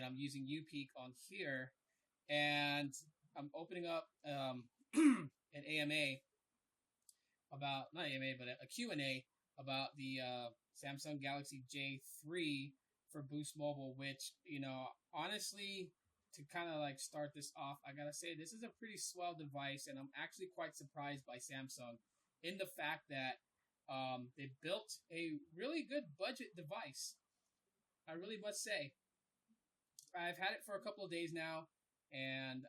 and I'm using UPeak on here, and I'm opening up an AMA about, not AMA, but a Q&A about the Samsung Galaxy J3 for Boost Mobile, which, honestly, to kind of like start this off, I gotta say this is a pretty swell device, and I'm actually quite surprised by Samsung in the fact that they built a really good budget device. I really must say. I've had it for a couple of days now, and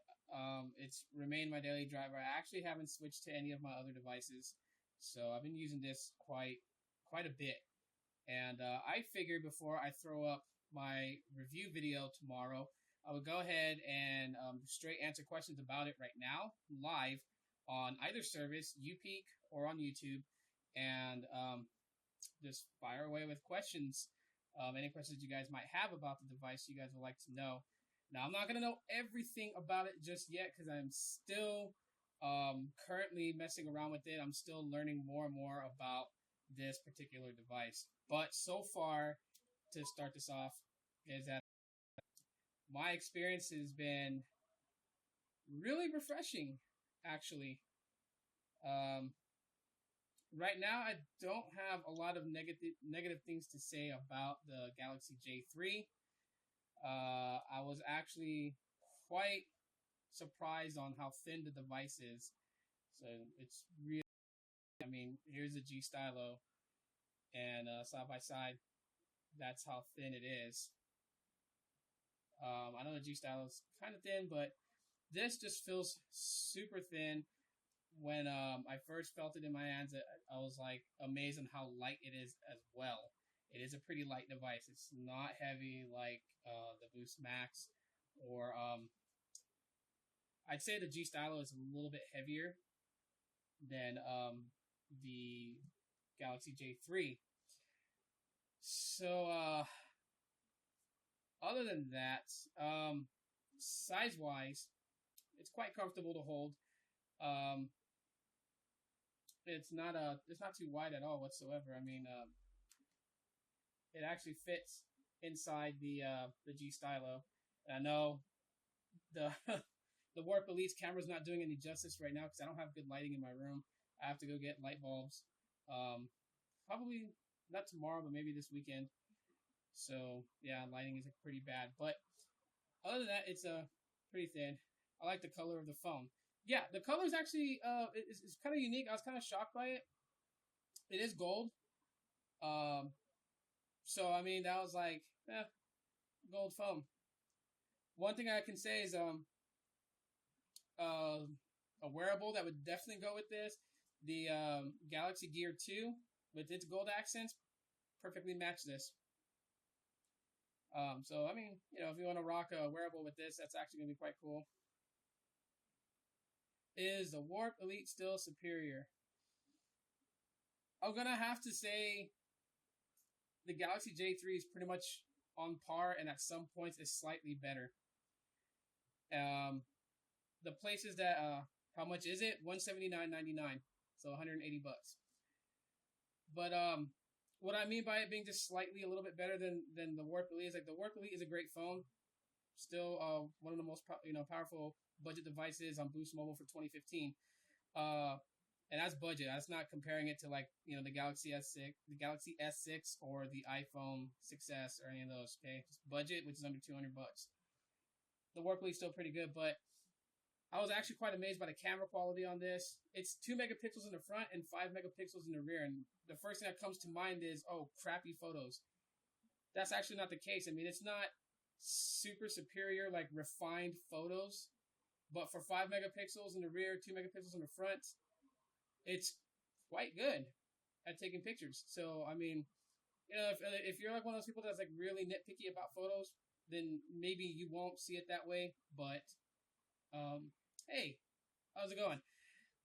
it's remained my daily driver. I actually haven't switched to any of my other devices, so I've been using this quite a bit. And I figured before I throw up my review video tomorrow, I would go ahead and straight answer questions about it right now, live on either service, UPeak or on YouTube, and just fire away with questions. Any questions you guys might have about the device you guys would like to know. Now, I'm not going to know everything about it just yet because I'm still currently messing around with it. I'm still learning more and more about this particular device. But so far, to start this off, is that my experience has been really refreshing, actually. Right now, I don't have a lot of negative things to say about the Galaxy J3. I was actually quite surprised on how thin the device is. So it's really, here's the G Stylo, and side by side, that's how thin it is. I know the G Stylo is kind of thin, but this just feels super thin. When I first felt it in my hands, I was like amazed on how light it is as well. It is a pretty light device. It's not heavy like the Boost Max, or I'd say the G Stylo is a little bit heavier than the Galaxy J3. So other than that, size-wise, it's quite comfortable to hold. It's not too wide at all whatsoever. It actually fits inside the G Stylo. And I know the the Warp Elite's camera's not doing any justice right now because I don't have good lighting in my room. I have to go get light bulbs. Probably not tomorrow, but maybe this weekend. So yeah, lighting is pretty bad. But other than that, it's pretty thin. I like the color of the phone. Yeah, the color is actually is kind of unique. I was kind of shocked by it. It is gold. So that was like, gold phone. One thing I can say is a wearable that would definitely go with this. The Galaxy Gear 2 with its gold accents perfectly match this. So if you want to rock a wearable with this, that's actually gonna be quite cool. Is the Warp Elite still superior? I'm gonna have to say the Galaxy J3 is pretty much on par, and at some points is slightly better. The places that how much is it? $179.99, so $180. But what I mean by it being just slightly a little bit better than the Warp Elite is like the Warp Elite is a great phone, still one of the most powerful budget devices on Boost Mobile for 2015. And that's budget. That's not comparing it to the Galaxy S6, the Galaxy S6, or the iPhone 6s or any of those. Okay, just budget, which is under $200. The Warp Elite is still pretty good, but I was actually quite amazed by the camera quality on this. It's 2 megapixels in the front and 5 megapixels in the rear. And the first thing that comes to mind is, crappy photos. That's actually not the case. It's not super superior, like refined photos. But for 5 megapixels in the rear, 2 megapixels in the front, it's quite good at taking pictures. So, if you're like one of those people that's like really nitpicky about photos, then maybe you won't see it that way. But, hey, how's it going?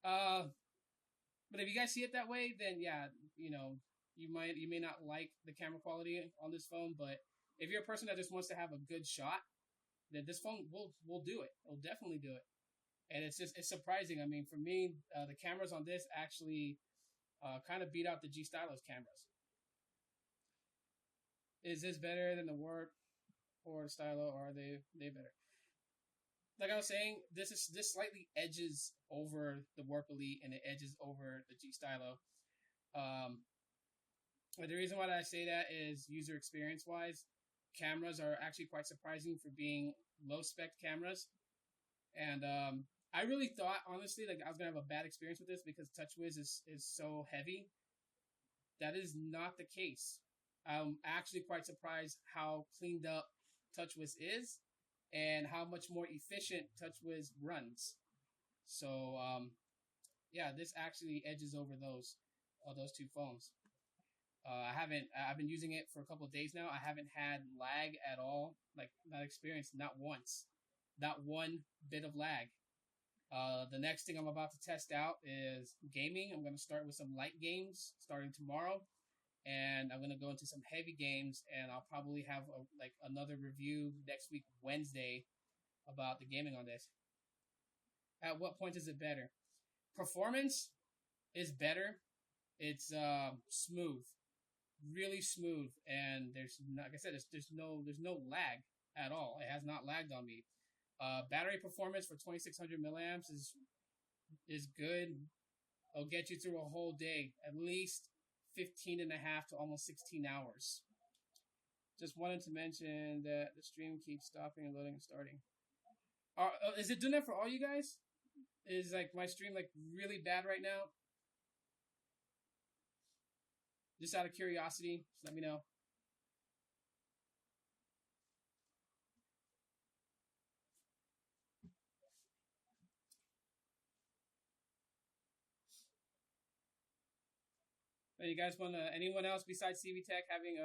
But if you guys see it that way, then yeah, you may not like the camera quality on this phone. But if you're a person that just wants to have a good shot, then this phone will do it. It'll definitely do it. And it's surprising. For me, the cameras on this actually kind of beat out the G Stylo's cameras. Is this better than the Warp or the stylo, or are they better? Like I was saying, this slightly edges over the Warp Elite and it edges over the G Stylo. Um, but the reason why I say that is user experience wise, cameras are actually quite surprising for being low spec cameras. And I really thought honestly like I was gonna have a bad experience with this because TouchWiz is so heavy. That is not the case. I'm actually quite surprised how cleaned up TouchWiz is and how much more efficient TouchWiz runs. So yeah, this actually edges over those two phones. I've been using it for a couple of days now. I haven't had lag at all, like not experienced not once, not one bit of lag. The next thing I'm about to test out is gaming. I'm going to start with some light games starting tomorrow, and I'm going to go into some heavy games, and I'll probably have like another review next week, Wednesday, about the gaming on this. At what point is it better? Performance is better. It's smooth, really smooth, and like I said, there's no lag at all. It has not lagged on me. Battery performance for 2600 milliamps is good. It'll get you through a whole day, at least 15 and a half to almost 16 hours. Just wanted to mention that the stream keeps stopping and loading and starting. Is it doing that for all you guys? Is like my stream like really bad right now? Just out of curiosity, just let me know. You guys want to? Anyone else besides CV Tech having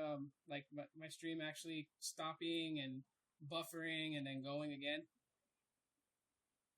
like my stream actually stopping and buffering and then going again?